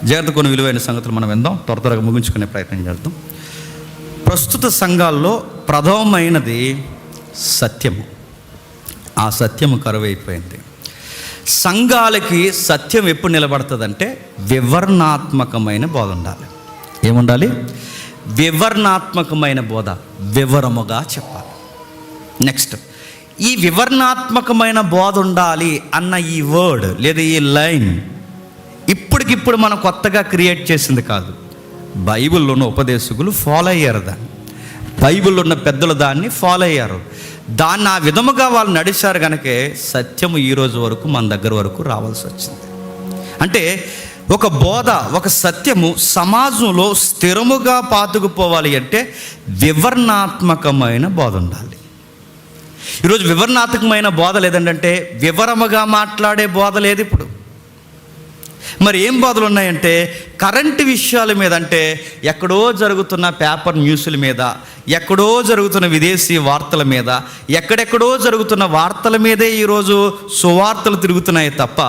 జాగ్రత్త కొన్ని విలువైన సంగతులు మనం విందాం, త్వరగా ముగించుకునే ప్రయత్నం చేద్దాం. ప్రస్తుత సంఘాల్లో ప్రథమమైనది సత్యము. ఆ సత్యము కరువైపోయింది. సంఘాలకి సత్యం ఎప్పుడు నిలబడుతుందంటే వివరణాత్మకమైన బోధ ఉండాలి. ఏముండాలి? వివరణాత్మకమైన బోధ, వివరముగా చెప్పాలి. నెక్స్ట్, ఈ వివరణాత్మకమైన బోధ ఉండాలి అన్న ఈ వర్డ్ లేదా ఈ లైన్ ఇప్పటికిప్పుడు మనం కొత్తగా క్రియేట్ చేసింది కాదు. బైబిల్లో ఉన్న ఉపదేశకులు ఫాలో అయ్యారు దాన్ని, బైబిల్లో ఉన్న పెద్దలు దాన్ని ఫాలో అయ్యారు. దాన్ని ఆ విధముగా వాళ్ళు నడిచారు కనుకే సత్యము ఈరోజు వరకు మన దగ్గర వరకు రావాల్సి వచ్చింది. అంటే ఒక బోధ, ఒక సత్యము సమాజంలో స్థిరముగా పాతుకుపోవాలి అంటే వివరణాత్మకమైన బోధ ఉండాలి. ఈరోజు వివరణాత్మకమైన బోధ లేదంటే వివరముగా మాట్లాడే బోధ లేదు ఇప్పుడు. మరి ఏం బోధలు ఉన్నాయంటే కరెంటు విషయాల మీద, అంటే ఎక్కడో జరుగుతున్న పేపర్ న్యూస్ల మీద, ఎక్కడో జరుగుతున్న విదేశీ వార్తల మీద, ఎక్కడెక్కడో జరుగుతున్న వార్తల మీదే ఈరోజు సువార్తలు తిరుగుతున్నాయి తప్ప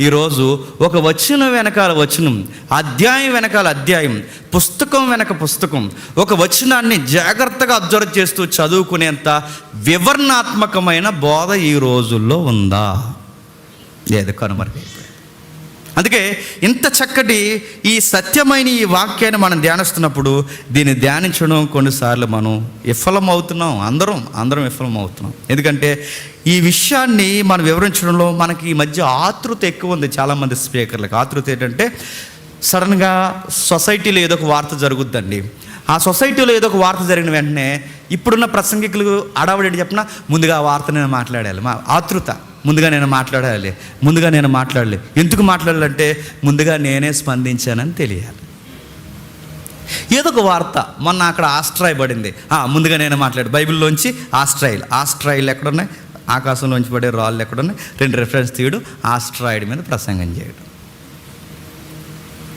ఈరోజు ఒక వచనం వెనకాల వచనం, అధ్యాయం వెనకాల అధ్యాయం, పుస్తకం వెనక పుస్తకం, ఒక వచనాన్ని జాగ్రత్తగా అబ్జర్వ్ చేస్తూ చదువుకునేంత వివరణాత్మకమైన బోధ ఈ రోజుల్లో ఉందా? లేదు, కనుమరుగైపోయింది. అందుకే ఇంత చక్కటి ఈ సత్యమైన ఈ వాక్యాన్ని మనం ధ్యానిస్తున్నప్పుడు దీన్ని ధ్యానించడం కొన్నిసార్లు మనం విఫలమవుతున్నాం. అందరం విఫలమవుతున్నాం. ఎందుకంటే ఈ విషయాన్ని మనం వివరించడంలో మనకి ఈ మధ్య ఆతృత ఎక్కువ ఉంది. చాలామంది స్పీకర్లకు ఆతృత ఏంటంటే సడన్గా సొసైటీలో ఏదో ఒక వార్త జరుగుద్దండి. ఆ సొసైటీలో ఏదో ఒక వార్త జరిగిన వెంటనే ఇప్పుడున్న ప్రసంగికులు అడావుడు ఏంటి చెప్పినా ముందుగా ఆ వార్త నేను మాట్లాడాలి, మా ఆతృత, ముందుగా నేను మాట్లాడాలి. ఎందుకు మాట్లాడాలంటే ముందుగా నేనే స్పందించానని తెలియాలి. ఏదో ఒక వార్త, మొన్న అక్కడ ఆస్ట్రాయ్ పడింది, ముందుగా నేను మాట్లాడు. బైబిల్లోంచి ఆస్ట్రాయిల్ ఎక్కడున్నాయి, ఆకాశంలోంచి పడే రాళ్ళు ఎక్కడున్నాయి, 2 రెఫరెన్స్ తీయడం, ఆస్ట్రాయిడ్ మీద ప్రసంగం చేయడం.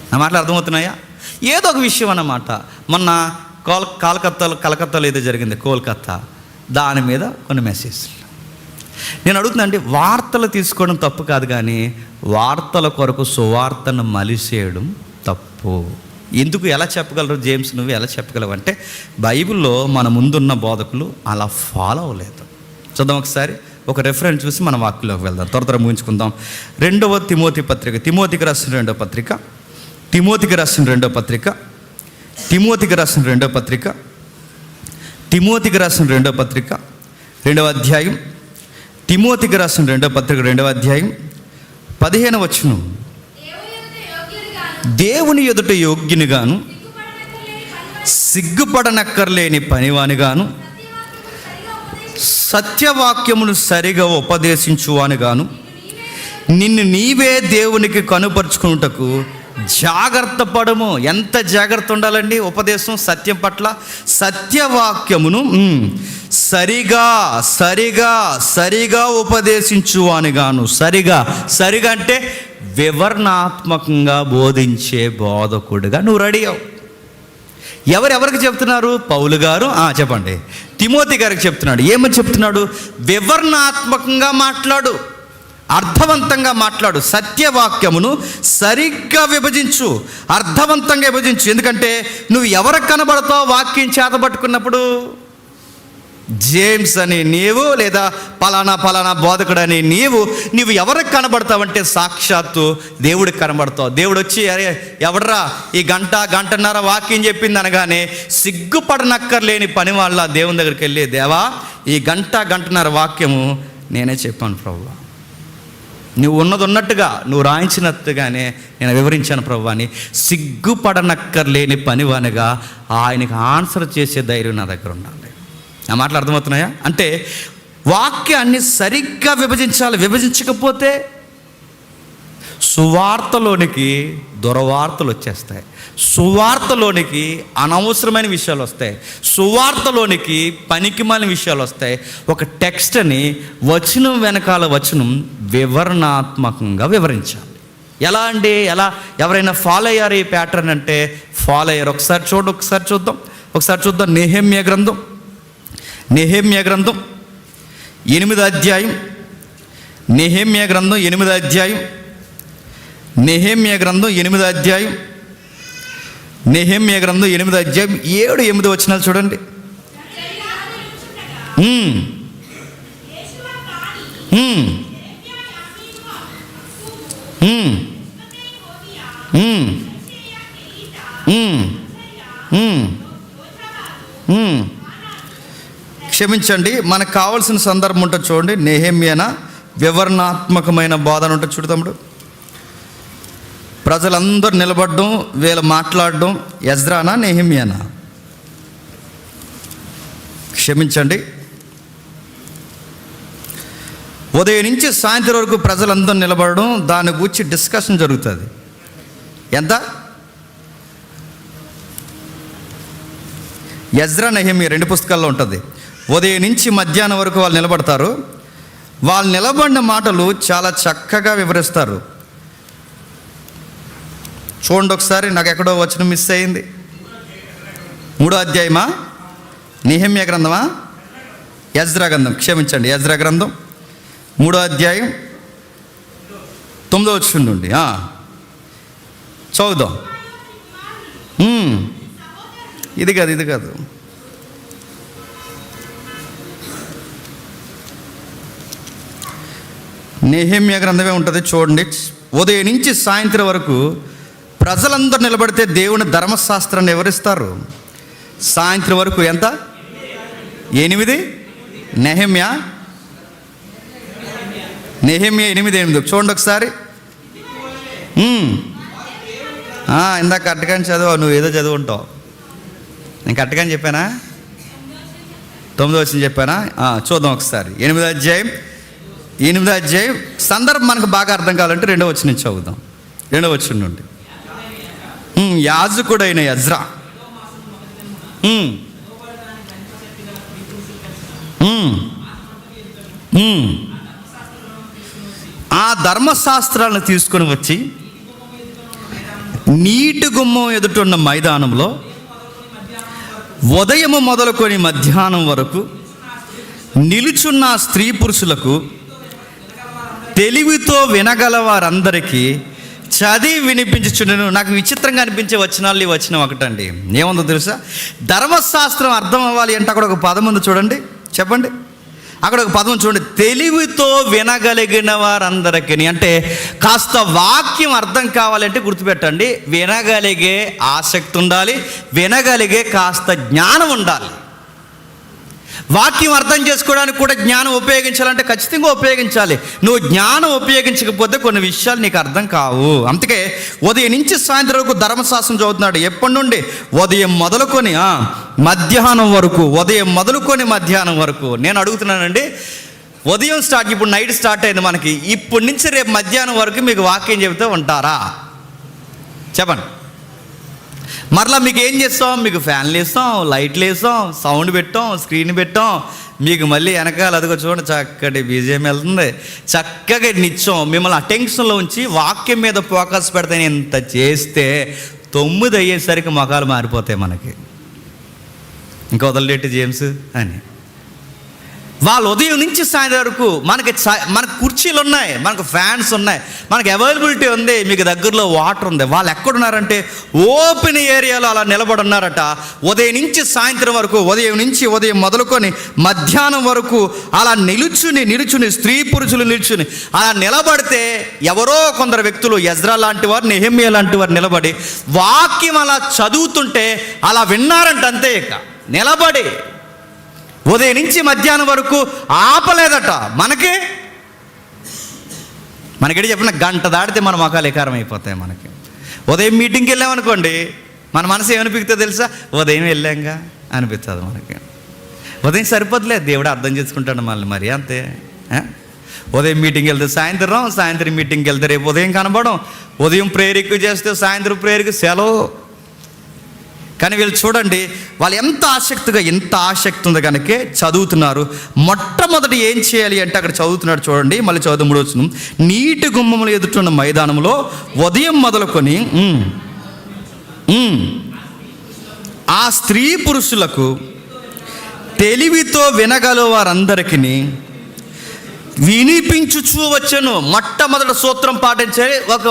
నా మాటలు అర్థమవుతున్నాయా? ఏదో ఒక విషయం అన్నమాట. మొన్న కలకత్తాలో ఏదో జరిగింది, కోల్కత్తా, దాని మీద కొన్ని మెసేజ్లు. నేను అడుగుతున్నా అంటే వార్తలు తీసుకోవడం తప్పు కాదు, కానీ వార్తల కొరకు సువార్తను మలిసేయడం తప్పు. ఎందుకు? ఎలా చెప్పగలరు జేమ్స్, నువ్వు ఎలా చెప్పగలవు అంటే బైబిల్లో మన ముందున్న బోధకులు అలా ఫాలో అవ్వలేదు. చూద్దాం ఒకసారి, ఒక రెఫరెన్స్ చూసి మన వాక్యంలోకి వెళ్దాం, త్వరగా ముగించుకుందాం. 2వ తిమోతి పత్రిక, తిమోతికి రాసిన రెండో పత్రిక, తిమోతికి రాసిన రెండో పత్రిక, తిమోతికి రాసిన రెండో పత్రిక, తిమోతికి రాసిన రెండో పత్రిక, 2వ అధ్యాయం, తిమోతికి రాసిన రెండో పత్రిక 2వ అధ్యాయం 15వ వచనం. దేవుని ఎదుట యోగ్యునిగాను, సిగ్గుపడనక్కర్లేని పనివానిగాను, సత్యవాక్యమును సరిగా ఉపదేశించువానిగాను, నిన్ను నీవే దేవునికి కనుపరుచుకున్నటకు జాగ్రత్త పడము. ఎంత జాగ్రత్త ఉండాలండి ఉపదేశం, సత్యం పట్ల. సత్యవాక్యమును సరిగా ఉపదేశించువానిగాను. సరిగా అంటే వివరణాత్మకంగా బోధించే బోధకుడిగా నువ్వు రెడీ అవు. ఎవరికి చెప్తున్నారు? పౌలు గారు చెప్పండి, తిమోతి గారికి చెప్తున్నాడు. ఏమని చెప్తున్నాడు? వివరణాత్మకంగా మాట్లాడు, అర్థవంతంగా మాట్లాడు, సత్యవాక్యమును సరిగ్గా విభజించు, అర్థవంతంగా విభజించు. ఎందుకంటే నువ్వు ఎవరికి కనబడతావు వాక్యం చేతబట్టుకున్నప్పుడు? జేమ్స్ అని నీవు, లేదా పలానా బోధకుడని నీవు ఎవరికి కనబడతావంటే సాక్షాత్తు దేవుడికి కనబడతావు. దేవుడు వచ్చి అరే ఎవడరా ఈ గంటన్నర వాక్యం చెప్పింది అనగానే సిగ్గుపడనక్కర్లేని పని వాళ్ళ దేవుని దగ్గరికి వెళ్ళి, దేవా ఈ గంటన్నర వాక్యము నేనే చెప్పాను ప్రభువా, నువ్వు ఉన్నట్టుగా నువ్వు రాయించినట్టుగానే నేను వివరించాను ప్రభువా అని సిగ్గుపడనక్కర్లేని పనివానిగా ఆయనకి ఆన్సర్ చేసే ధైర్యం నా దగ్గర ఉండాలి. ఆ మాటలు అర్థమవుతున్నాయా? అంటే వాక్యాన్ని సరిగ్గా విభజించాలి. విభజించకపోతే సువార్తలోనికి దుర్వార్తలు వచ్చేస్తాయి, సువార్తలోనికి అనవసరమైన విషయాలు వస్తాయి, సువార్తలోనికి పనికిమాలిన విషయాలు వస్తాయి. ఒక టెక్స్ట్ని వచనం వెనకాల వచనం వివరణాత్మకంగా వివరించాలి. ఎలా అండి? ఎవరైనా ఫాలో అయ్యారు ఈ ప్యాటర్న్ అంటే ఫాలో అయ్యారు. ఒకసారి చూద్దాం. నెహెమ్యా గ్రంథం 8వ అధ్యాయం, నెహెమ్యా గ్రంథం 8వ అధ్యాయం నెహెమ్యా గ్రంథం 8వ అధ్యాయం, నెహెమ్యా గ్రంథం 8వ అధ్యాయం 7-8 వచనాలు చూడండి. క్షమించండి, మనకు కావాల్సిన సందర్భం ఉంటుంది చూడండి. నెహెమ్యాన వివరణాత్మకమైన బోధన ఉంటుంది చూడు తమ్ముడు. ప్రజలందరూ నిలబడడం, వీళ్ళు మాట్లాడడం. ఎజ్రానా నెహెమ్యానా? క్షమించండి, ఉదయం నుంచి సాయంత్రం వరకు ప్రజలందరూ నిలబడడం, దాని గురించి డిస్కషన్ జరుగుతుంది. ఎంత? ఎజ్రా నెహెమ్యా 2 పుస్తకాల్లో ఉంటుంది. ఉదయం నుంచి మధ్యాహ్నం వరకు వాళ్ళు నిలబడతారు. వాళ్ళు నిలబడిన మాటలు చాలా చక్కగా వివరిస్తారు. చూడండి ఒకసారి, నాకు ఎక్కడో వచనం మిస్ అయింది. 3వ అధ్యాయమా? నెహెమ్యా గ్రంథమా? ఎజ్రా గ్రంథం, క్షమించండి, ఎజ్రా గ్రంథం 3వ అధ్యాయం 9వ వచనం నుండి చదువుదాం. ఇది కాదు. నెహెమ్యా గ్రంథమే ఉంటుంది చూడండి. ఉదయం నుంచి సాయంత్రం వరకు ప్రజలందరూ నిలబడితే దేవుని ధర్మశాస్త్రాన్ని వివరిస్తారు. సాయంత్రం వరకు ఎంత? 8. నెహెమ్యా 8:8 చూడండి ఒకసారి. ఇందాక కరెక్ట్గానే చదువు, నువ్వు ఏదో చదువుంటావు. నేను కరెక్ట్గానే చెప్పానా? 9వ వచనం చెప్పానా? చూద్దాం ఒకసారి. 8వ అధ్యాయం సందర్భం మనకు బాగా అర్థం కావాలంటే 2వ వచనం నుంచి చదువుదాం. 2వ వచనం నుండి. యాజకుడైన ఎజ్రా ఆ ధర్మశాస్త్రాలను తీసుకొని వచ్చి నీటి గుమ్మం ఎదుటున్న మైదానంలో ఉదయము మొదలుకొని మధ్యాహ్నం వరకు నిలుచున్న స్త్రీ పురుషులకు, తెలివితో వినగల వారందరికీ చదివి వినిపించుచుండెను. నాకు విచిత్రంగా అనిపించే వచనాలు ఈ వచనం ఒకటండి. ఏముందో తెలుసా? ధర్మశాస్త్రం అర్థం అవ్వాలి అంటే అక్కడ ఒక పదం ఉంది చూడండి. చెప్పండి, అక్కడ ఒక పదం చూడండి. తెలివితో వినగలిగిన వారందరికీ. అంటే కాస్త వాక్యం అర్థం కావాలంటే గుర్తుపెట్టండి, వినగలిగే ఆసక్తి ఉండాలి, వినగలిగే కాస్త జ్ఞానం ఉండాలి. వాక్యం అర్థం చేసుకోవడానికి కూడా జ్ఞానం ఉపయోగించాలంటే ఖచ్చితంగా ఉపయోగించాలి. నువ్వు జ్ఞానం ఉపయోగించకపోతే కొన్ని విషయాలు నీకు అర్థం కావు. అందుకే ఉదయం నుంచి సాయంత్రం వరకు ధర్మశాస్త్రం చదువుతున్నాడు. ఎప్పటి నుండి? ఉదయం మొదలుకొని మధ్యాహ్నం వరకు. ఉదయం మొదలుకొని మధ్యాహ్నం వరకు. నేను అడుగుతున్నానండి, ఉదయం స్టార్ట్, ఇప్పుడు నైట్ స్టార్ట్ అయింది మనకి, ఇప్పటి నుంచి రేపు మధ్యాహ్నం వరకు మీకు వాక్యం చెబుతూ ఉంటారా? చెప్పండి. మరలా మీకు ఏం చేస్తాం? మీకు ఫ్యాన్లు వేస్తాం, లైట్లు వేస్తాం, సౌండ్ పెట్టాం, స్క్రీన్ పెట్టాం. మీకు మళ్ళీ వెనకాల అదిగో చూడండి చక్కటి బీజిఎం వెళ్తుంది. చక్కగా నిత్యం మిమ్మల్ని అటెన్షన్లో ఉంచి వాక్యం మీద ఫోకస్ పెడితే ఇంత చేస్తే 9 అయ్యేసరికి మొఖాలు మారిపోతాయి మనకి. ఇంకా వదలలేటి జేమ్స్ అని. వాళ్ళు ఉదయం నుంచి సాయంత్రం వరకు మనకు కుర్చీలు ఉన్నాయి, మనకు ఫ్యాన్స్ ఉన్నాయి, మనకు అవైలబిలిటీ ఉంది, మీకు దగ్గరలో వాటర్ ఉంది. వాళ్ళు ఎక్కడున్నారంటే ఓపెన్ ఏరియాలో అలా నిలబడి ఉన్నారట. ఉదయం నుంచి సాయంత్రం వరకు, ఉదయం మొదలుకొని మధ్యాహ్నం వరకు అలా నిలుచుని స్త్రీ పురుషులు నిలుచుని అలా నిలబడితే ఎవరో కొందరు వ్యక్తులు, ఎజ్రా లాంటి వారు, నెహెమ్యా లాంటి వారు నిలబడి వాక్యం అలా చదువుతుంటే అలా విన్నారంట. అంతే, ఇక నిలబడి ఉదయం నుంచి మధ్యాహ్నం వరకు ఆపలేదట. మనకి చెప్పిన గంట దాటితే మన మొఖాలు ఎకారం అయిపోతాయి మనకి. ఉదయం మీటింగ్కి వెళ్ళామనుకోండి, మన మనసు ఏమనిపిస్తుందో తెలుసా? ఉదయం వెళ్ళాంగా అనిపిస్తుంది మనకి. ఉదయం సరిపోతులేదు, దేవుడు అర్థం చేసుకుంటాడు మళ్ళీ, మరి అంతే. ఉదయం మీటింగ్కి వెళ్తే సాయంత్రం మీటింగ్కి వెళ్తే రేపు ఉదయం కనబడం, ఉదయం ప్రేయర్ ఎక్కువ చేస్తే సాయంత్రం ప్రేయర్కి సెలవు. కానీ వీళ్ళు చూడండి, వాళ్ళు ఎంత ఆసక్తి ఉంది కనుక చదువుతున్నారు. మొట్టమొదటి ఏం చేయాలి అంటే అక్కడ చదువుతున్నాడు చూడండి, మళ్ళీ చదువు 3వ వచనం. నీటి గుమ్మములు ఎదుటున్న మైదానంలో ఉదయం మొదలుకొని ఆ స్త్రీ పురుషులకు, తెలివితో వినగల వారందరికీ వినిపించుచూ వచ్చెను. మొట్టమొదటి సూత్రం పాటించాలి. ఒక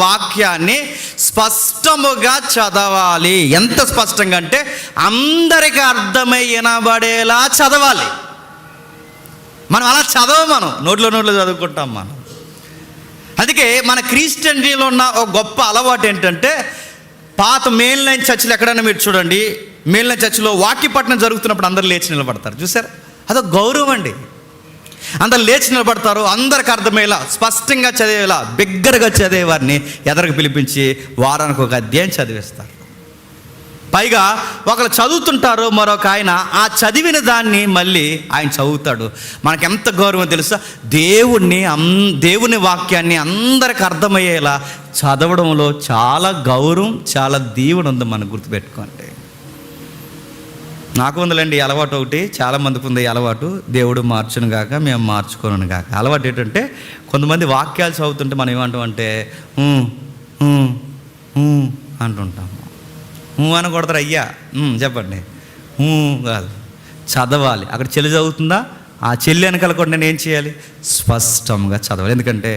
వాక్యాన్ని స్పష్టముగా చదవాలి. ఎంత స్పష్టంగా అంటే అందరికీ అర్థమై వినబడేలా చదవాలి. మనం అలా మనం నోట్లో చదువుకుంటాం మనం. అందుకే మన క్రిస్టియన్లో ఉన్న ఒక గొప్ప అలవాటు ఏంటంటే, పాత మెయిన్ లైన్ చర్చిలు ఎక్కడైనా మీరు చూడండి, మెయిన్ లైన్ చర్చిలో వాక్యపట్నం జరుగుతున్నప్పుడు అందరు లేచి నిలబడతారు. చూసారు? అదొక గౌరవం అండి. అందరు లేచి నిలబడతారు. అందరికి అర్థమయ్యేలా స్పష్టంగా చదివేలా బిగ్గరగా చదివేవారిని ఎదరికి పిలిపించి వారానికి ఒక అధ్యాయం చదివిస్తారు. పైగా ఒకరు చదువుతుంటారు, మరొక ఆయన ఆ చదివిన దాన్ని మళ్ళీ ఆయన చదువుతాడు. మనకు ఎంత గౌరవం తెలుసా? దేవుని వాక్యాన్ని అందరికి అర్థమయ్యేలా చదవడంలో చాలా గౌరవం, చాలా దీవెన ఉంది. మనం గుర్తుపెట్టుకోండి. నాకు ఉందిలేండి ఈ అలవాటు ఒకటి, చాలామందికి ఉంది ఈ అలవాటు. దేవుడు మార్చును గాక, మేము మార్చుకోను గాక. అలవాటు ఏంటంటే, కొంతమంది వాక్యాలు చదువుతుంటే మనం ఏమంటామంటే అంటుంటాము. అని కొడతారు. అయ్యా చెప్పండి, కాదు, చదవాలి. అక్కడ చెల్లి చదువుతుందా, ఆ చెల్లి వెనకాల కూడా నేను ఏం చేయాలి? స్పష్టంగా చదవాలి. ఎందుకంటే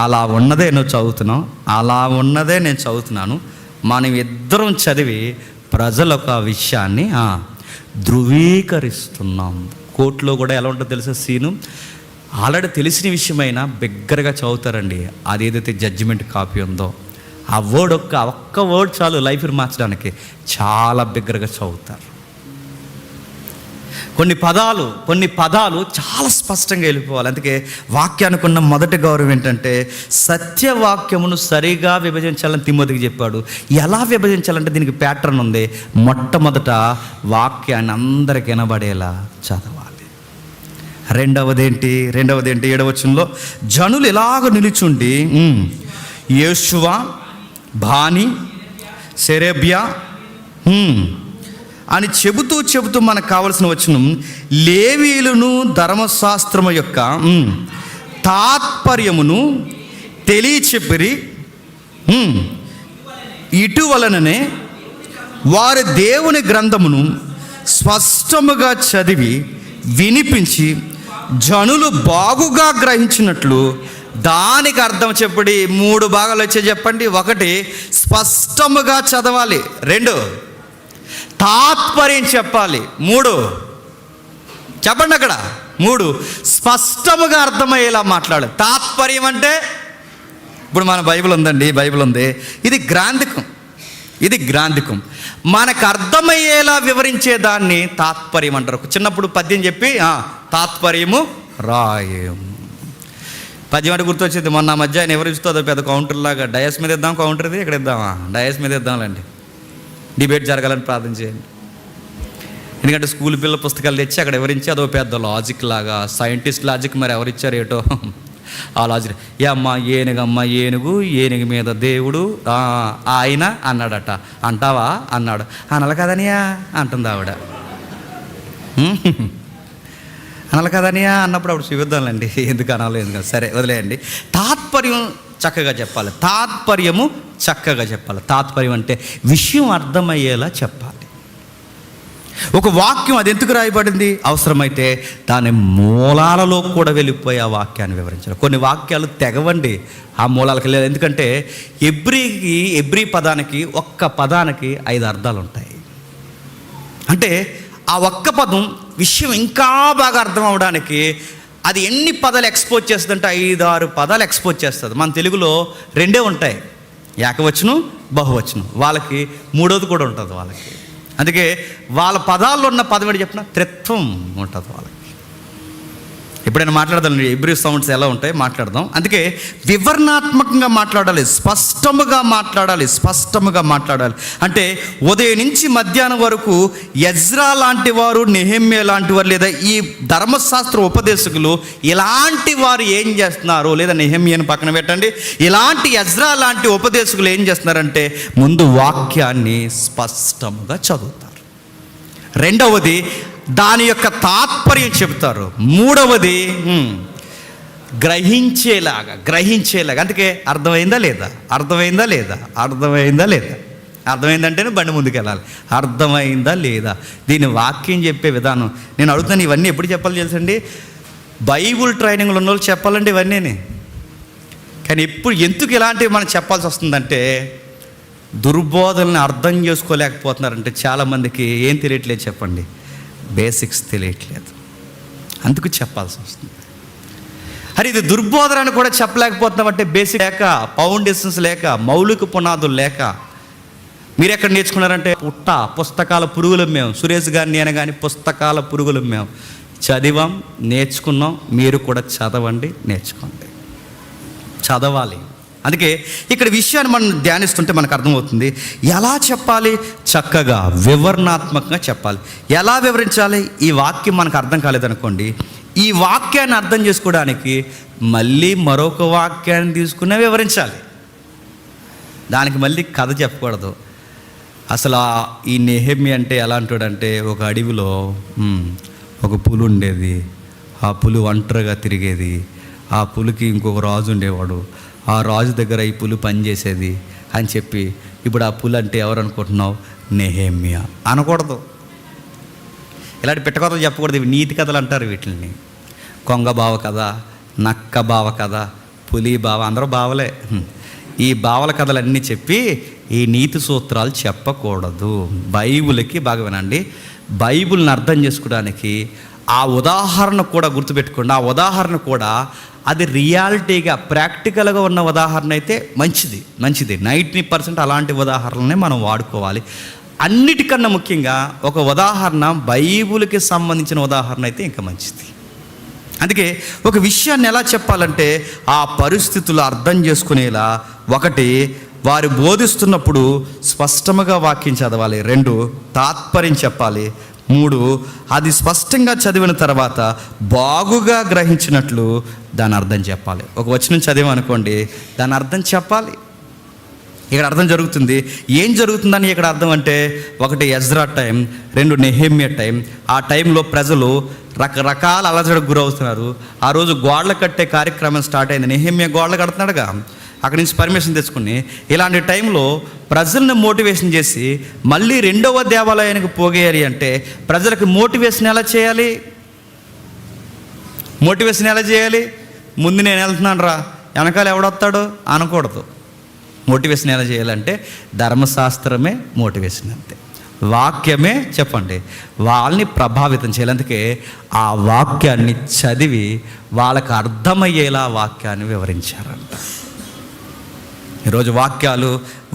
అలా ఉన్నదే నువ్వు చదువుతున్నావు, అలా ఉన్నదే నేను చదువుతున్నాను. మనం ఇద్దరం చదివి ప్రజలకు ఆ విషయాన్ని ధృవీకరిస్తున్నాం. కోర్టులో కూడా ఎలా ఉంటుందో తెలుసా సీను? ఆల్రెడీ తెలిసిన విషయమైనా బిగ్గరగా చదువుతారండి. అది ఏదైతే జడ్జిమెంట్ కాపీ ఉందో ఆ వర్డ్ ఒక్క వర్డ్ చాలు లైఫ్ని మార్చడానికి. చాలా బిగ్గరగా చదువుతారు. కొన్ని పదాలు చాలా స్పష్టంగా వెళ్ళిపోవాలి. అందుకే వాక్యానికి ఉన్న మొదటి గౌరవం ఏంటంటే, సత్యవాక్యమును సరిగా విభజించాలని తిమోతికి చెప్పాడు. ఎలా విభజించాలంటే దీనికి ప్యాటర్న్ ఉంది. మొట్టమొదట వాక్యాన్ని అందరికి వినబడేలా చదవాలి. రెండవది ఏంటి? 7వ వచనంలో జనులు ఎలాగ నిలుచుండి యేషువ, బాని, సెరెబ్యా అని చెబుతూ మనకు కావలసిన వచనం, లేవీయులను ధర్మశాస్త్రము యొక్క తాత్పర్యమును తెలియచెప్పిరి. ఇటువలననే వారి దేవుని గ్రంథమును స్పష్టముగా చదివి వినిపించి జనులు బాగుగా గ్రహించినట్లు దానికి అర్థం చెప్పండి. 3 భాగాలు వచ్చే చెప్పండి. 1 స్పష్టముగా చదవాలి, 2 తాత్పర్యం చెప్పాలి, 3 చెప్పండి అక్కడ 3 స్పష్టముగా అర్థమయ్యేలా మాట్లాడాలి. తాత్పర్యం అంటే ఇప్పుడు మన బైబిల్ ఉందండి, బైబిల్ ఉంది, ఇది గ్రాంధికం. మనకు అర్థమయ్యేలా వివరించేదాన్ని తాత్పర్యం అంటారు. చిన్నప్పుడు పద్యం చెప్పి తాత్పర్యము రాయం. పద్యం అంటే గుర్తొచ్చింది. మొన్న మధ్య ఆయన ఎవరు ఇస్తుందో పెద్ద కౌంటర్ లాగా, డయాస్ మీద ఇద్దాం, కౌంటర్ది ఇక్కడ ఇద్దామా, డయాస్ మీద ఇద్దాంలేండి, డిబేట్ జరగాలని ప్రార్థన చేయండి. ఎందుకంటే స్కూల్ పిల్లల పుస్తకాలు తెచ్చి అక్కడ ఎవరించి అదో పెద్ద లాజిక్ లాగా, సైంటిస్ట్ లాజిక్ మరి ఎవరిచ్చారు ఏటో ఆ లాజిక్. ఏనుగు మీద దేవుడు ఆయన అన్నాడట. అంటావా అన్నాడు. అనాలి కదనియా అంటుంది ఆవిడ. అనాలి కదనియా అన్నప్పుడు అప్పుడు చూద్దాంలేండి ఎందుకు అనాలి, ఎందుకు సరే వదిలేయండి. తాత్పర్యం చక్కగా చెప్పాలి. తాత్పర్యం అంటే విషయం అర్థమయ్యేలా చెప్పాలి. ఒక వాక్యం అది ఎందుకు రాయబడింది? అవసరమైతే దాని మూలాలలో కూడా వెళ్ళిపోయి ఆ వాక్యాన్ని వివరించాలి. కొన్ని వాక్యాలు తెగవండి ఆ మూలాలకు వెళ్ళాలి. ఎందుకంటే ఎబ్రీ పదానికి, ఒక్క పదానికి 5 అర్థాలు ఉంటాయి. అంటే ఆ ఒక్క పదం విషయం ఇంకా బాగా అర్థం అవడానికి అది ఎన్ని పదాలు ఎక్స్పోజ్ చేస్తుందంటే 5-6 పదాలు ఎక్స్పోజ్ చేస్తుంది. మన తెలుగులో 2 ఉంటాయి, ఏకవచనం, బహువచనం. వాళ్ళకి 3వది కూడా ఉంటుంది వాళ్ళకి. అందుకే వాళ్ళ పదాల్లో ఉన్న పదం ఏంటి చెప్పిన త్రిత్వం ఉంటుంది వాళ్ళకి. ఎప్పుడైనా మాట్లాడదాం, ఎబ్రీ సౌండ్స్ ఎలా ఉంటాయి మాట్లాడదాం. అందుకే వివరణాత్మకంగా మాట్లాడాలి, స్పష్టముగా మాట్లాడాలి. అంటే ఉదయం నుంచి మధ్యాహ్నం వరకు ఎజ్రా లాంటి వారు, నెహెమ్యా లాంటి వారు, లేదా ఈ ధర్మశాస్త్ర ఉపదేశకులు ఇలాంటి వారు ఏం చేస్తున్నారు, లేదా నెహెమ్యాని పక్కన పెట్టండి, ఇలాంటి ఎజ్రా లాంటి ఉపదేశకులు ఏం చేస్తున్నారంటే ముందు వాక్యాన్ని స్పష్టముగా చదువుతారు. రెండవది దాని యొక్క తాత్పర్యం చెబుతారు. 3వది గ్రహించేలాగా. అందుకే అర్థమైందా లేదా, అర్థమైందంటేనే బండి ముందుకు వెళ్ళాలి. అర్థమైందా లేదా, దీని వాక్యం చెప్పే విధానం నేను అడుగుతాను. ఇవన్నీ ఎప్పుడు చెప్పాలి తెలుసండి? బైబుల్ ట్రైనింగ్లో ఉన్న వాళ్ళు చెప్పాలండి ఇవన్నీ. కానీ ఎందుకు ఇలాంటివి మనం చెప్పాల్సి వస్తుందంటే, దుర్బోధనని అర్థం చేసుకోలేకపోతున్నారంటే చాలామందికి ఏం తెలియట్లేదు చెప్పండి, బేసిక్స్ తెలియట్లేదు, అందుకు చెప్పాల్సి వస్తుంది. అరే ఇది దుర్బోధనని కూడా చెప్పలేకపోతున్నామంటే బేసిక్ లేక, ఫౌండేషన్స్ లేక, మౌలిక పునాదులు లేక. మీరు ఎక్కడ నేర్చుకున్నారంటే పుస్తకాల పురుగులం మేము, సురేష్ గారిని నేను కానీ పుస్తకాల పురుగులం మేము, చదివాం నేర్చుకున్నాం. మీరు కూడా చదవండి, నేర్చుకోండి, చదవాలి. అందుకే ఇక్కడ విషయాన్ని మనం ధ్యానిస్తుంటే మనకు అర్థమవుతుంది ఎలా చెప్పాలి, చక్కగా వివరణాత్మకంగా చెప్పాలి. ఎలా వివరించాలి? ఈ వాక్యం మనకు అర్థం కాలేదనుకోండి, ఈ వాక్యాన్ని అర్థం చేసుకోవడానికి మళ్ళీ మరొక వాక్యాన్ని తీసుకునే వివరించాలి. దానికి మళ్ళీ కథ చెప్పకూడదు. అసలు ఈ నెహెమ్యా అంటే ఎలాంటివాడంటే, ఒక అడవిలో ఒక పులి ఉండేది. ఆ పులి ఒంటరిగా తిరిగేది. ఆ పులికి ఇంకొక రాజు ఉండేవాడు. ఆ రాజు దగ్గర ఈ పులి పనిచేసేది అని చెప్పి, ఇప్పుడు ఆ పులి అంటే ఎవరు అనుకుంటున్నావు? నెహెమ్యా అనకూడదు. ఇలాంటి పెట్ట కథలు చెప్పకూడదు. ఇవి నీతి కథలు అంటారు వీటిని. కొంగ బావ కథ, నక్క బావ కథ, పులి బావ, అందరూ బావలే. ఈ బావల కథలన్నీ చెప్పి ఈ నీతి సూత్రాలు చెప్పకూడదు. బైబిల్కి బాగా వినండి, బైబిల్ని అర్థం చేసుకోవడానికి ఆ ఉదాహరణ కూడా గుర్తుపెట్టుకోండి. ఆ ఉదాహరణ కూడా అది రియాలిటీగా ప్రాక్టికల్గా ఉన్న ఉదాహరణ అయితే మంచిది. 90% అలాంటి ఉదాహరణనే మనం వాడుకోవాలి. అన్నిటికన్నా ముఖ్యంగా ఒక ఉదాహరణ బైబిల్కి సంబంధించిన ఉదాహరణ అయితే ఇంకా మంచిది. అందుకే ఒక విషయాన్ని ఎలా చెప్పాలంటే ఆ పరిస్థితులు అర్థం చేసుకునేలా, ఒకటి వారు బోధిస్తున్నప్పుడు స్పష్టంగా వాక్యం చదవాలి. 2 తాత్పర్యం చెప్పాలి. 3 అది స్పష్టంగా చదివిన తర్వాత బాగుగా గ్రహించినట్లు దాని అర్థం చెప్పాలి. ఒక వచనం చదివామనుకోండి, దాని అర్థం చెప్పాలి. ఇక్కడ అర్థం జరుగుతుంది. ఏం జరుగుతుందని ఇక్కడ అర్థం అంటే, 1 ఎజ్రా టైం, 2 నెహెమ్యా టైం. ఆ టైంలో ప్రజలు రకరకాల అలజడికి గురవుతున్నారు. ఆ రోజు గోడలు కట్టే కార్యక్రమం స్టార్ట్ అయింది. నెహెమ్యా గోడలు కడుతున్నాడుగా, అక్కడి నుంచి పర్మిషన్ తెచ్చుకుని. ఇలాంటి టైంలో ప్రజల్ని మోటివేషన్ చేసి మళ్ళీ 2వ దేవాలయానికి పోగేయాలి అంటే ప్రజలకు మోటివేషన్ ఎలా చేయాలి? ముందు నేను వెళ్తున్నాను రా, వెనకాల ఎవడొస్తాడు అనకూడదు. మోటివేషన్ ఎలా చేయాలంటే ధర్మశాస్త్రమే మోటివేషన్, అంతే. వాక్యమే చెప్పండి వాళ్ళని ప్రభావితం చేయాలి. అందుకే ఆ వాక్యాన్ని చదివి వాళ్ళకి అర్థమయ్యేలా వాక్యాన్ని వివరించారంట. ఈరోజు వాక్యాలు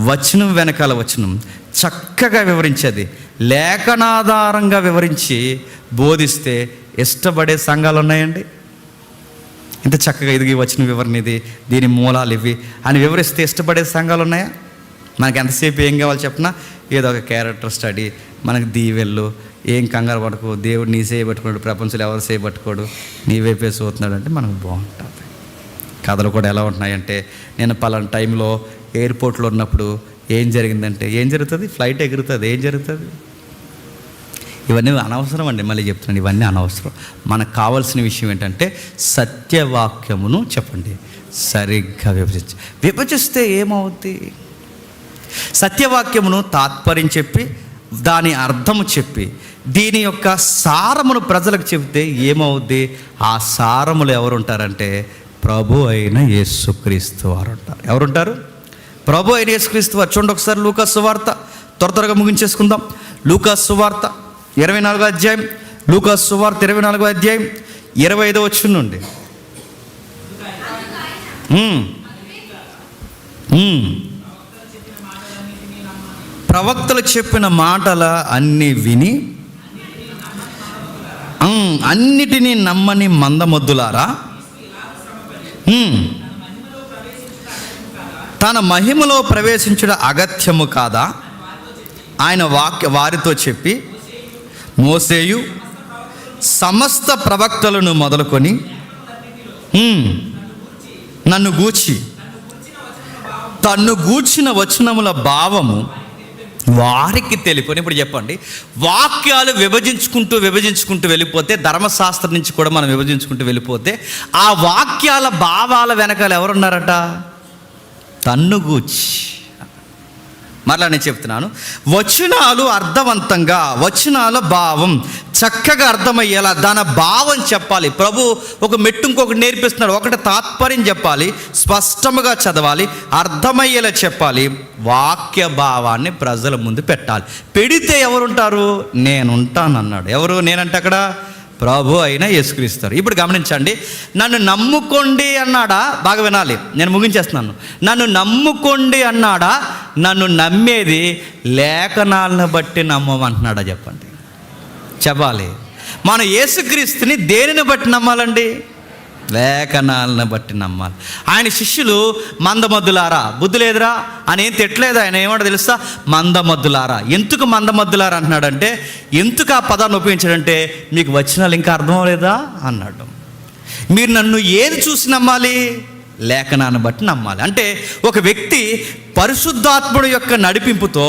వచనం వెనకాల వచనం చక్కగా వివరించేది, లేఖనాధారంగా వివరించి బోధిస్తే ఇష్టపడే సంఘాలు ఉన్నాయండి. ఇంత చక్కగా ఇది వచ్చిన వివరణ, ఇది దీని మూలాలు ఇవి అని వివరిస్తే ఇష్టపడే సంఘాలు ఉన్నాయా? మనకి ఎంతసేపు ఏం కావాలి చెప్పినా ఏదో ఒక క్యారెక్టర్ స్టడీ, మనకు దీవెళ్ళు, ఏం కంగారు పడుకో, దేవుడు నీ చేయబట్టుకోడు, ప్రపంచంలో ఎవరు చేయబట్టుకోడు, నీ వైపే చూస్తున్నాడు అంటే మనకు బాగుంటుంది. కథలు కూడా ఎలా ఉంటున్నాయంటే, నేను పలానా టైంలో ఎయిర్పోర్ట్లో ఉన్నప్పుడు ఏం జరిగిందంటే, ఏం జరుగుతుంది? ఫ్లైట్ ఎగురుతుంది, ఏం జరుగుతుంది? ఇవన్నీ అనవసరం అండి. మళ్ళీ చెప్తున్నాను, ఇవన్నీ అనవసరం. మనకు కావాల్సిన విషయం ఏంటంటే సత్యవాక్యమును చెప్పండి సరిగ్గా విభజిస్తే ఏమవుద్ది? సత్యవాక్యమును తాత్పర్యం చెప్పి దాని అర్థము చెప్పి దీని యొక్క సారమును ప్రజలకు చెబితే ఏమవుద్ది? ఆ సారములు ఎవరుంటారంటే ప్రభు అయిన యేసుక్రీస్తు వారు ఉంటారు. ఎవరుంటారు? ప్రభు అయిన యేసుక్రీస్తు వారు. చూడండి ఒకసారి లూకా సువార్త, త్వరగా ముగించేసుకుందాం. లూకా సువార్త 24వ అధ్యాయం, లూకా సువార్త 24వ అధ్యాయం 25వ వచనం నుండి. ప్రవక్తలు చెప్పిన మాటల అన్నీ విని అన్నిటినీ నమ్మని మందమొద్దులారా, తన మహిమలో ప్రవేశించడం అగత్యము కాదా? ఆయన వారితో చెప్పి, మోసేయు సమస్త ప్రవక్తలను మొదలుకొని నన్ను గూర్చి తన్ను గూర్చిన వచనముల భావము వారికి తెలిపని. ఇప్పుడు చెప్పండి, వాక్యాలు విభజించుకుంటూ వెళ్ళిపోతే, ధర్మశాస్త్రం నుంచి కూడా మనం విభజించుకుంటూ వెళ్ళిపోతే ఆ వాక్యాల భావాల వెనకాల ఎవరున్నారట? తన్ను గూర్చి. మరలా నేను చెప్తున్నాను, వచనాలు అర్థవంతంగా, వచనాల భావం చక్కగా అర్థమయ్యేలా దాని భావం చెప్పాలి. ప్రభు ఒక మెట్టు ఇంకొకటి నేర్పిస్తున్నాడు. ఒకటి తాత్పర్యం చెప్పాలి, స్పష్టంగా చదవాలి, అర్థమయ్యేలా చెప్పాలి, వాక్య భావాన్ని ప్రజల ముందు పెట్టాలి. పెడితే ఎవరుంటారు? నేనుంటాను అన్నాడు. ఎవరు నేనంటే అక్కడ? ప్రభు అయిన యేసుక్రీస్తు. ఇప్పుడు గమనించండి, నన్ను నమ్ముకోండి అన్నాడా? బాగా వినాలి, నేను ముగించేస్తున్నాను. నన్ను నమ్ముకోండి అన్నాడా? నన్ను నమ్మేది లేఖనాలను బట్టి నమ్మమంటున్నాడా? చెప్పాలి. మన యేసుక్రీస్తుని దేనిని బట్టి నమ్మాలండి? లేఖనాలను బట్టి నమ్మాలి. ఆయన శిష్యులు మందమద్దులారా, బుద్ధి లేదురా అని ఏం తిట్టలేదు. ఆయన ఏమంటో తెలుసా? మందమద్దులారా. ఎందుకు మందమద్దులారా అంటున్నాడంటే, ఎందుకు ఆ పదాన్ని ఉపయోగించాడంటే, మీకు వచనాలు ఇంకా అర్థం అవ్వలేదా అన్నాడు. మీరు నన్ను ఏది చూసి నమ్మాలి? లేఖనాన్ని బట్టి నమ్మాలి. అంటే ఒక వ్యక్తి పరిశుద్ధాత్ముడు యొక్క నడిపింపుతో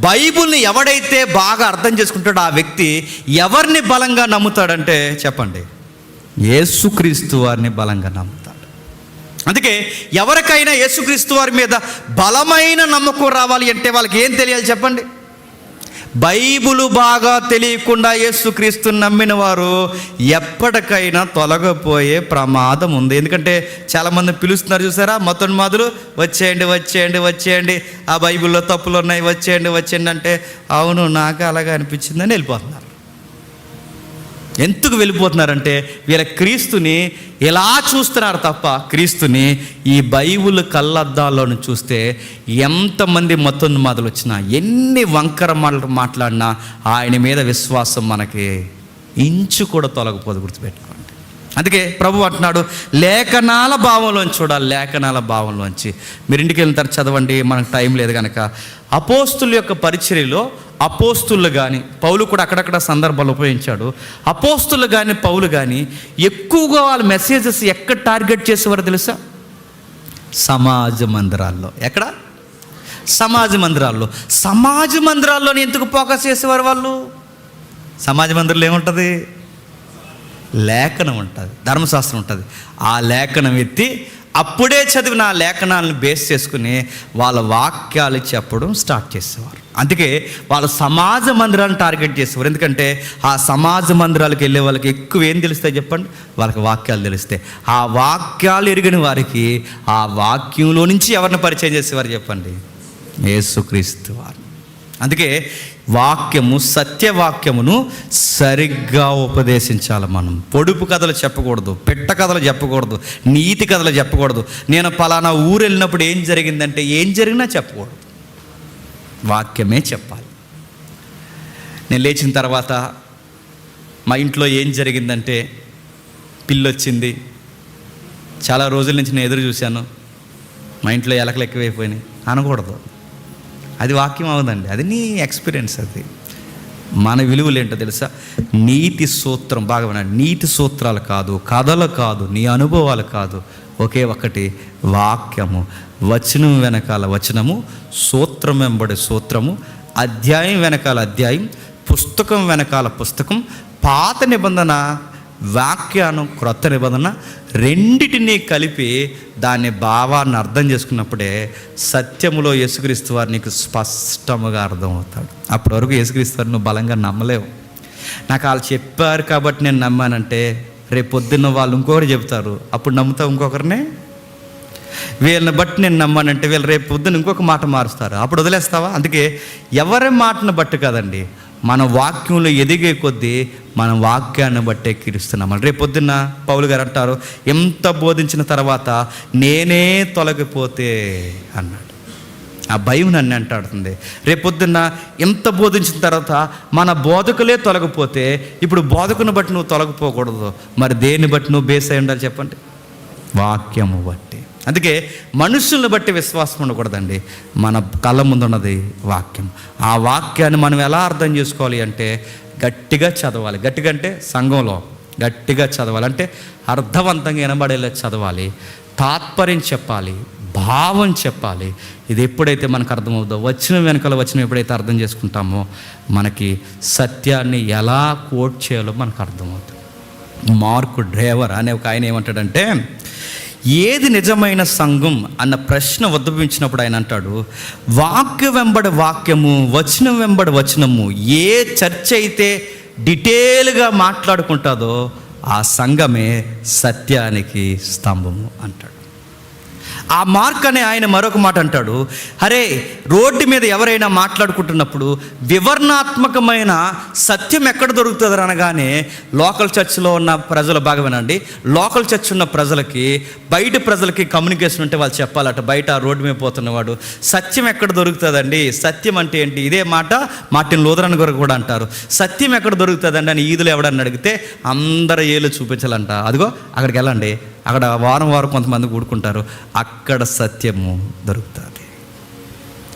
బైబిల్ని ఎవడైతే బాగా అర్థం చేసుకుంటాడో ఆ వ్యక్తి ఎవరిని బలంగా నమ్ముతాడంటే చెప్పండి, యేసుక్రీస్తు వారిని బలంగా నమ్ముతాడు. అందుకే ఎవరికైనా యేసుక్రీస్తు వారి మీద బలమైన నమ్మకం రావాలి అంటే వాళ్ళకి ఏం తెలియాలి చెప్పండి? బైబిలు బాగా తెలియకుండా యేసుక్రీస్తుని నమ్మిన వారు ఎప్పటికైనా తొలగిపోయే ప్రమాదం ఉంది. ఎందుకంటే చాలామంది పిలుస్తున్నారు చూసారా, మతోన్మాదులు, వచ్చేయండి వచ్చేయండి వచ్చేయండి, ఆ బైబిల్లో తప్పులు ఉన్నాయి, వచ్చేయండి వచ్చేయండి అంటే, అవును నాకు అలాగే అనిపించిందని వెళ్ళిపోతున్నారు. ఎందుకు వెళ్ళిపోతున్నారంటే వీళ్ళ క్రీస్తుని ఎలా చూస్తున్నారు తప్ప క్రీస్తుని ఈ బైబిల్ కళ్ళద్దాల్లోని చూస్తే ఎంతమంది మతోన్మాదులు వచ్చినా, ఎన్ని వంకర మాట్లాడినా ఆయన మీద విశ్వాసం మనకి ఇంచు కూడా తొలగిపోదు, గుర్తుపెట్టుకోండి. అందుకే ప్రభు అంటున్నాడు, లేఖనాల భావంలోంచి చూడాలి. లేఖనాల భావంలోంచి మీరు ఇంటికి వెళ్ళిన తర్వాత చదవండి, మనకు టైం లేదు కనుక. అపోస్తుల యొక్క పరిచర్యలో అపోస్తులు కానీ, పౌలు కూడా అక్కడక్కడ సందర్భాలు ఉపయోగించాడు. అపోస్తులు కానీ పౌలు కానీ ఎక్కువగా వాళ్ళ మెసేజెస్ ఎక్కడ టార్గెట్ చేసేవారు తెలుసా? సమాజ మందిరాల్లో. ఎక్కడ? సమాజ మందిరాల్లో. సమాజ మందిరాల్లోని ఎందుకు ఫోకస్ చేసేవారు వాళ్ళు? సమాజ మందిరంలో ఏముంటుంది? లేఖనం ఉంటుంది, ధర్మశాస్త్రం ఉంటుంది. ఆ లేఖనం ఎత్తి అప్పుడే చదివిన ఆ లేఖనాలను బేస్ చేసుకుని వాళ్ళ వాక్యాలు చెప్పడం స్టార్ట్ చేసేవారు. అందుకే వాళ్ళ సమాజ మందిరాలను టార్గెట్ చేసేవారు. ఎందుకంటే ఆ సమాజ మందిరాలకు వెళ్ళే వాళ్ళకి ఎక్కువ ఏం తెలుస్తాయి చెప్పండి? వాళ్ళకి వాక్యాలు తెలుస్తాయి. ఆ వాక్యాలు ఎరిగిన వారికి ఆ వాక్యంలో నుంచి ఎవరిని పరిచయం చేసేవారు చెప్పండి? యేసుక్రీస్తు వారు. అందుకే వాక్యము, సత్యవాక్యమును సరిగ్గా ఉపదేశించాలి. మనం పొడుపు కథలు చెప్పకూడదు, పెట్ట కథలు చెప్పకూడదు, నీతి కథలు చెప్పకూడదు. నేను పలానా ఊరు వెళ్ళినప్పుడు ఏం జరిగిందంటే ఏం జరిగినా చెప్పకూడదు, వాక్యమే చెప్పాలి. నేను లేచిన తర్వాత మా ఇంట్లో ఏం జరిగిందంటే పిల్లొచ్చింది, చాలా రోజుల నుంచి నేను ఎదురు చూశాను, మా ఇంట్లో ఎలకలు ఎక్కువైపోయినాయి అనకూడదు. అది వాక్యం అవుదండి, అది నీ ఎక్స్పీరియన్స్. అది మన విలువలు ఏంటో తెలుసా? నీతి సూత్రం. బాగా వినండి, నీతి సూత్రాలు కాదు, కథలు కాదు, నీ అనుభవాలు కాదు, ఒకే ఒక్కటి వాక్యము. వచనం వెనకాల వచనము, సూత్రం వెంబడి సూత్రము, అధ్యాయం వెనకాల అధ్యాయం, పుస్తకం వెనకాల పుస్తకం, పాత నిబంధన వాక్యాన్ని, క్రొత్త నిబంధన రెండిటినీ కలిపి దాని భావాన్ని అర్థం చేసుకున్నప్పుడే సత్యములో యేసుక్రీస్తు వారు నీకు స్పష్టముగా అర్థమవుతాడు. అప్పటి వరకు యేసుక్రీస్తు వారిని నువ్వు బలంగా నమ్మలేవు. నాకు వాళ్ళు చెప్పారు కాబట్టి నేను నమ్మానంటే రేపు పొద్దున్న వాళ్ళు ఇంకొకరు చెప్తారు, అప్పుడు నమ్ముతావు ఇంకొకరినే. వీళ్ళని బట్టి నేను నమ్మానంటే వీళ్ళు రేపు పొద్దున్న ఇంకొక మాట మారుస్తారు, అప్పుడు వదిలేస్తావా? అందుకే ఎవరి మాటను బట్టి కాదండి, మన వాక్యంలో ఎదిగే కొద్దీ మన వాక్యాన్ని బట్టే కీరుస్తున్నాం. రేపు పొద్దున్న పౌలు గారు అంటారు, ఎంత బోధించిన తర్వాత నేనే తొలగిపోతే అన్నాడు. ఆ భయం నన్ను అంటాడుతుంది. రేపు పొద్దున్న ఎంత బోధించిన తర్వాత మన బోధకులే తొలగిపోతే ఇప్పుడు బోధకుని బట్టి నువ్వు తొలగిపోకూడదు. మరి దేన్ని బట్టి నువ్వు బేస్ అయి ఉండాలి చెప్పండి? వాక్యము బట్టి. అందుకే మనుషులను బట్టి విశ్వాసం ఉండకూడదండి, మన కళ్ళ ముందు ఉన్నది వాక్యం. ఆ వాక్యాన్ని మనం ఎలా అర్థం చేసుకోవాలి అంటే గట్టిగా చదవాలి. గట్టిగా అంటే సంఘంలో గట్టిగా చదవాలి, అంటే అర్థవంతంగా వినబడేలా చదవాలి, తాత్పర్యం చెప్పాలి, భావం చెప్పాలి. ఇది ఎప్పుడైతే మనకు అర్థమవుతుందో, వచనం వెనకాల వచనం ఎప్పుడైతే అర్థం చేసుకుంటామో మనకి సత్యాన్ని ఎలా కోట్ చేయాలో మనకు అర్థమవుతుంది. మార్కు డ్రైవర్ అనే ఒక ఆయన ఏమంటాడంటే, ఏది నిజమైన సంఘం అన్న ప్రశ్న ఉద్భవించినప్పుడు ఆయన అంటాడు, వాక్యం వెంబడి వాక్యము, వచనం వెంబడి వచనము. ఏ చర్చ అయితే డీటెయిల్గా మాట్లాడుకుంటుందో ఆ సంఘమే సత్యానికి స్తంభము అంటాడు. ఆ మార్క్ అనే ఆయన మరొక మాట అంటాడు, అరే రోడ్డు మీద ఎవరైనా మాట్లాడుకుంటున్నప్పుడు వివరణాత్మకమైన సత్యం ఎక్కడ దొరుకుతుంది అనగానే లోకల్ చర్చ్లో ఉన్న ప్రజలు బాగా వినండి, లోకల్ చర్చ్ ఉన్న ప్రజలకి బయట ప్రజలకి కమ్యూనికేషన్ ఉంటే వాళ్ళు చెప్పాలట, బయట ఆ రోడ్డు మీద పోతున్నవాడు సత్యం ఎక్కడ దొరుకుతుందండి, సత్యం అంటే ఏంటి, ఇదే మాట మార్టిన్ లూథరన్ గారు కూడా అంటారు, సత్యం ఎక్కడ దొరుకుతుందండి అని ఈదులు ఎవడని అడిగితే అందరు ఏళ్ళు చూపించాలంట, అదిగో అక్కడికి వెళ్ళండి, అక్కడ వారం కొంతమంది కూడుకుంటారు, అక్కడ సత్యము దొరుకుతుంది.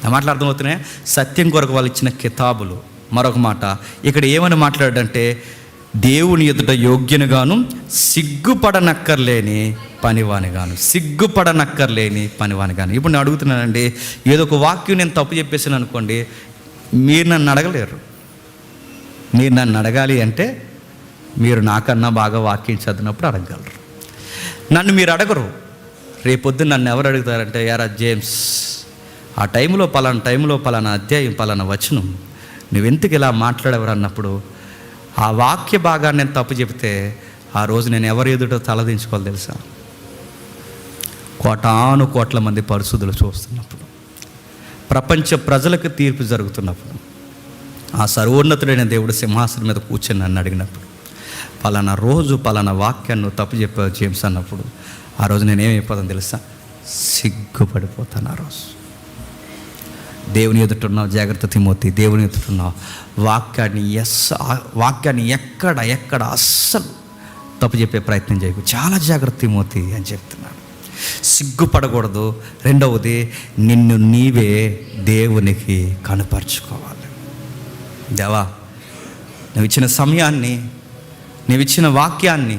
ఆ మాటలు అర్థమవుతున్నాయి. సత్యం కొరకు వాళ్ళు ఇచ్చిన కితాబులు. మరొక మాట ఇక్కడ ఏమని మాట్లాడంటే, దేవుని ఎదుట యోగ్యనుగాను సిగ్గుపడనక్కర్లేని పనివానిగాను, సిగ్గుపడనక్కర్లేని పనివానిగాను. ఇప్పుడు నేను అడుగుతున్నానండి, ఏదో ఒక వాక్యం నేను తప్పు చెప్పేసాను అనుకోండి, మీరు నన్ను అడగలేరు. మీరు నన్ను అడగాలి అంటే మీరు నాకన్నా బాగా వాక్యం చదివినప్పుడు అడగగలరు. నన్ను మీరు అడగరు. రేపొద్దు నన్ను ఎవరు అడుగుతారంటే, యారా జేమ్స్ ఆ టైంలో పలానా అధ్యాయం పలానా వచనం నువ్వెందుకు ఇలా మాట్లాడేవారు అన్నప్పుడు ఆ వాక్య భాగాన్ని నేను తప్పు చెబితే ఆ రోజు నేను ఎవరి ఎదుట తలదించుకోవాలి తెలుసా? కోట్ల మంది పరిశుద్ధులు చూస్తున్నప్పుడు, ప్రపంచ ప్రజలకు తీర్పు జరుగుతున్నప్పుడు, ఆ సర్వోన్నతుడైన దేవుడు సింహాసనం మీద కూర్చొని నన్ను అడిగినప్పుడు, పలానా రోజు పలానా వాక్యాన్ని తప్పు చెప్పావు జేమ్స్ అన్నప్పుడు ఆ రోజు నేనేమైపోతాను తెలుసా? సిగ్గుపడిపోతాను. ఆ రోజు దేవుని ఎదుటున్నావు, జాగ్రత్త తిమోతి, దేవుని ఎదుటున్నావు, వాక్యాన్ని ఎక్కడ అస్సలు తప్పు చెప్పే ప్రయత్నం చేయకు, చాలా జాగ్రత్త తిమోతి అని చెప్తున్నాడు. సిగ్గుపడకూడదు. రెండవది, నిన్ను నీవే దేవునికి కనపరుచుకోవాలి. దేవా, నువ్వు ఇచ్చిన సమయాన్ని, నీవిచ్చిన వాక్యాన్ని,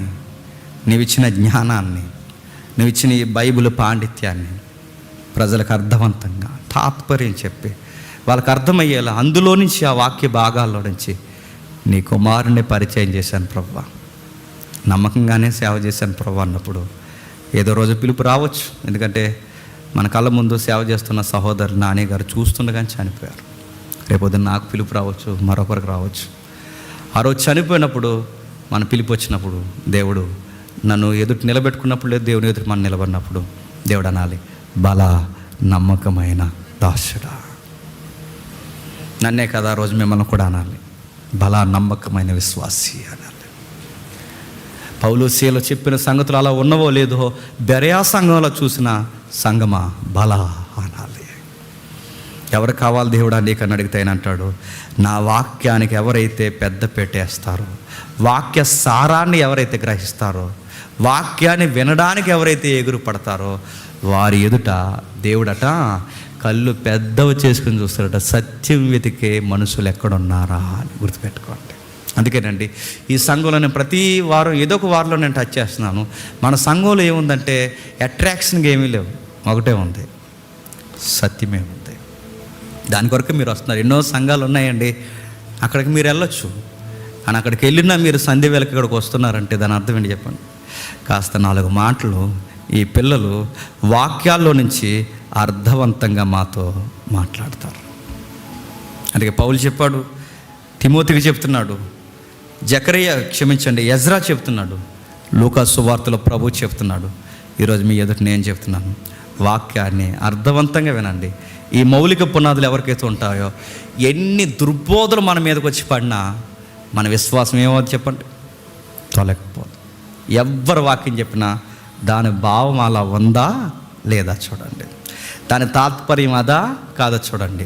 నీవిచ్చిన జ్ఞానాన్ని, నువ్విచ్చిన ఈ బైబిల్ పాండిత్యాన్ని ప్రజలకు అర్థవంతంగా తాత్పర్యం చెప్పి వాళ్ళకి అర్థమయ్యేలా అందులో నుంచి, ఆ వాక్య భాగాల్లో నుంచి నీ కుమారుని పరిచయం చేశాను ప్రభువా, నమ్మకంగానే సేవ చేశాను ప్రభువా అన్నప్పుడు ఏదో రోజు పిలుపు రావచ్చు. ఎందుకంటే మన కళ్ళ ముందు సేవ చేస్తున్న సహోదరు నాని గారు చూస్తుండగానే చనిపోయారు. రేపొద్దున నాకు పిలుపు రావచ్చు, మరొకరికి రావచ్చు. ఆ రోజు చనిపోయినప్పుడు మన పిలుపు వచ్చినప్పుడు దేవుడు నన్ను ఎదుటి నిలబెట్టుకున్నప్పుడు, లేదు దేవుని ఎదుటి మనం నిలబడినప్పుడు దేవుడు అనాలి, బల నమ్మకమైన దాసుడా. నన్నే కదా ఆ రోజు మిమ్మల్ని కూడా అనాలి, బల నమ్మకమైన విశ్వాసి అనాలి. పౌలు సీలో చెప్పిన సంగతులు అలా ఉన్నవో లేదో బెరయా సంఘంలో చూసిన సంగమా బల అనాలి. ఎవరు కావాలి దేవుడా నీకని అడిగితే ఆయన అంటాడు, నా వాక్యానికి ఎవరైతే పెద్ద పెట్టేస్తారో, వాక్య సారాన్ని ఎవరైతే గ్రహిస్తారో, వాక్యాన్ని వినడానికి ఎవరైతే ఎగురు పడతారో వారి ఎదుట దేవుడట కళ్ళు పెద్దవి చేసుకుని చూస్తారట, సత్యం వెతికే మనుషులు ఎక్కడున్నారా అని గుర్తుపెట్టుకోండి. అందుకేనండి ఈ సంఘంలో నేను ప్రతి వారం ఏదో ఒక వారంలో నేను టచ్ చేస్తున్నాను. మన సంఘంలో ఏముందంటే అట్రాక్షన్గా ఏమీ లేవు, ఒకటే ఉంది, సత్యమే ఉంది. దాని కొరకు మీరు వస్తున్నారు. ఎన్నో సంఘాలు ఉన్నాయండి, అక్కడికి మీరు వెళ్ళొచ్చు. అని అక్కడికి వెళ్ళినా మీరు సంధ్య వేళకి ఇక్కడికి వస్తున్నారంటే దాని అర్థం ఏంటి చెప్పండి? కాస్త 4 మాటలు ఈ పిల్లలు వాక్యాల్లో నుంచి అర్థవంతంగా మాతో మాట్లాడతారు. అందుకే పౌలు చెప్పాడు, తిమోతికి చెప్తున్నాడు, ఎజ్రా చెప్తున్నాడు, లూకా సువార్తలో ప్రభు చెప్తున్నాడు. ఈరోజు మీ ఎదుట నేను చెప్తున్నాను, వాక్యాన్ని అర్థవంతంగా వినండి. ఈ మౌలిక పునాదులు ఎవరికైతే ఉంటాయో ఎన్ని దుర్బోధలు మన మీదకి వచ్చి పడినా మన విశ్వాసం ఏమవుతుంది చెప్పండి? తొలగిపోదు. ఎవ్వరు వాక్యం చెప్పినా దాని భావం అలా ఉందా లేదా చూడండి, దాని తాత్పర్యం అదా కాదా చూడండి,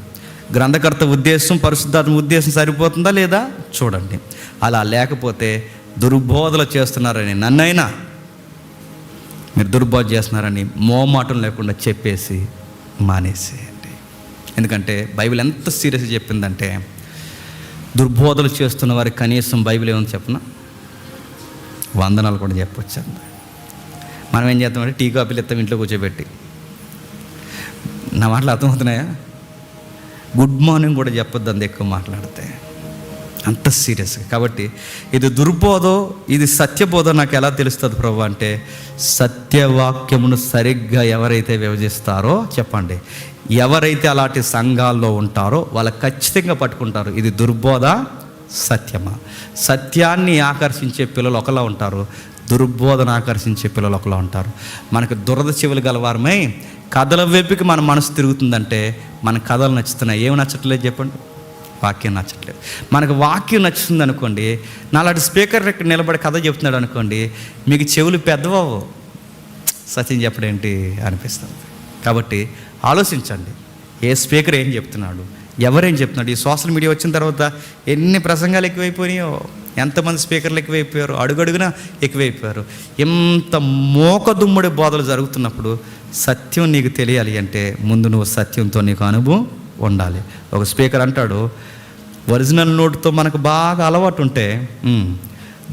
గ్రంథకర్త ఉద్దేశం పరిశుద్ధాత్మ ఉద్దేశం సరిపోతుందా లేదా చూడండి. అలా లేకపోతే దుర్బోధలు చేస్తున్నారని, నన్నైనా మీరు దుర్బోధ చేస్తున్నారని మోమాటం లేకుండా చెప్పేసి మానేసేయండి. ఎందుకంటే బైబిల్ ఎంత సీరియస్గా చెప్పిందంటే, దుర్బోధలు చేస్తున్న వారికి కనీసం బైబిల్ ఏమని చెప్పినా వందనాలు కూడా చెప్పొచ్చు. మనం ఏం చేస్తామంటే టీ కాఫీలు ఇస్తాం ఇంట్లో కూర్చోబెట్టి. నా మాటలు అర్థమవుతున్నాయా? గుడ్ మార్నింగ్ కూడా చెప్పొద్దు అంత ఎక్కువ మాట్లాడితే, అంత సీరియస్గా. కాబట్టి ఇది దుర్బోధో ఇది సత్యబోధో నాకు ఎలా తెలుస్తుంది ప్రభు అంటే, సత్యవాక్యమును సరిగ్గా ఎవరైతే విభజిస్తారో చెప్పండి, ఎవరైతే అలాంటి సంఘాల్లో ఉంటారో వాళ్ళు ఖచ్చితంగా పట్టుకుంటారు ఇది దుర్బోధ సత్యమా? సత్యాన్ని ఆకర్షించే పిల్లలు ఒకలా ఉంటారు, దుర్బోధన ఆకర్షించే పిల్లలు ఒకలా ఉంటారు. మనకు దురద చెవులు గలవారమై కథల వైపుకి మన మనసు తిరుగుతుందంటే మన కథలు నచ్చుతున్నాయి. ఏమి నచ్చట్లేదు చెప్పండి? వాక్యం నచ్చట్లేదు. మనకు వాక్యం నచ్చుతుంది అనుకోండి, నాలాంటి స్పీకర్ ఇక్కడ నిలబడి కథ చెప్తున్నాడు అనుకోండి, మీకు చెవులు పెద్దవవు, సత్యం చెప్పడేంటి అనిపిస్తుంది. కాబట్టి ఆలోచించండి, ఏ స్పీకర్ ఏం చెప్తున్నాడు, ఎవరేం చెప్తున్నాడు. ఈ సోషల్ మీడియా వచ్చిన తర్వాత ఎన్ని ప్రసంగాలు ఎక్కువైపోయినాయో, ఎంతమంది స్పీకర్లు ఎక్కువైపోయారు, అడుగడుగున ఎక్కువైపోయారు. ఇంత మోకదుమ్ముడి బోధలు జరుగుతున్నప్పుడు సత్యం నీకు తెలియాలి అంటే ముందు నువ్వు సత్యంతో నీకు అనుభవం ఉండాలి. ఒక స్పీకర్ అంటాడు, ఒరిజినల్ నోటుతో మనకు బాగా అలవాటు ఉంటే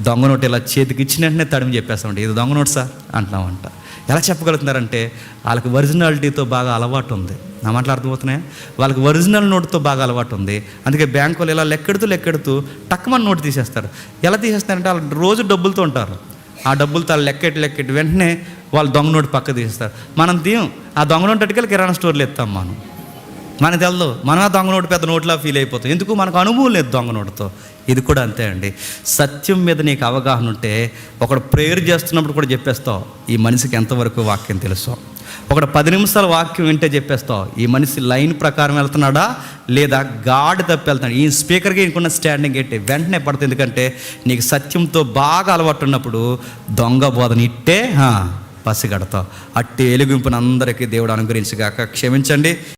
దొంగ నోటు ఇలా చేతికి ఇచ్చిన వెంటనే తడిమి చెప్పేస్తామండి, ఇది దొంగ నోటు సార్ అంటున్నామంట. ఎలా చెప్పగలుగుతున్నారంటే వాళ్ళకి ఒరిజినాలిటీతో బాగా అలవాటు ఉంది. నా మాటలు అర్థమవుతున్నాయా? వాళ్ళకి ఒరిజినల్ నోటుతో బాగా అలవాటు ఉంది. అందుకే బ్యాంకు వాళ్ళు ఇలా లెక్కెడుతూ టక్కుమని నోటు తీసేస్తారు. ఎలా తీసేస్తారంటే వాళ్ళు రోజు డబ్బులతో ఉంటారు. ఆ డబ్బులతో వాళ్ళు లెక్కెట్టి వెంటనే వాళ్ళు దొంగ నోటు పక్క తీసేస్తారు. మనం తీయం. ఆ దొంగ నోటు అటుకెళ్ళి కిరాణా స్టోర్లో ఎత్తాం. మనకు తెలదు, మనం ఆ దొంగ నోటు పెద్ద నోట్లా ఫీల్ అయిపోతాం. ఎందుకు? మనకు అనుభవం లేదు దొంగ నోటుతో. ఇది కూడా అంతే అండి. సత్యం మీద నీకు అవగాహన ఉంటే ఒకడు ప్రేయర్ చేస్తున్నప్పుడు కూడా చెప్పేస్తావు ఈ మనిషికి ఎంతవరకు వాక్యం తెలుసో. ఒకడు 10 నిమిషాల వాక్యం వింటే చెప్పేస్తావు ఈ మనిషి లైన్ ప్రకారం వెళ్తున్నాడా లేదా గాడి తప్పి వెళ్తున్నాడు. ఈ స్పీకర్కి ఇంకున్న స్టాండింగ్ ఏంటి వెంటనే పడుతుంది. ఎందుకంటే నీకు సత్యంతో బాగా అలవాటు ఉన్నప్పుడు దొంగ బోధన ఇట్టే పసిగడతావు. అట్టి ఎలుగింపును అందరికీ దేవుడు అనుగ్రహించగాక. క్షమించండి.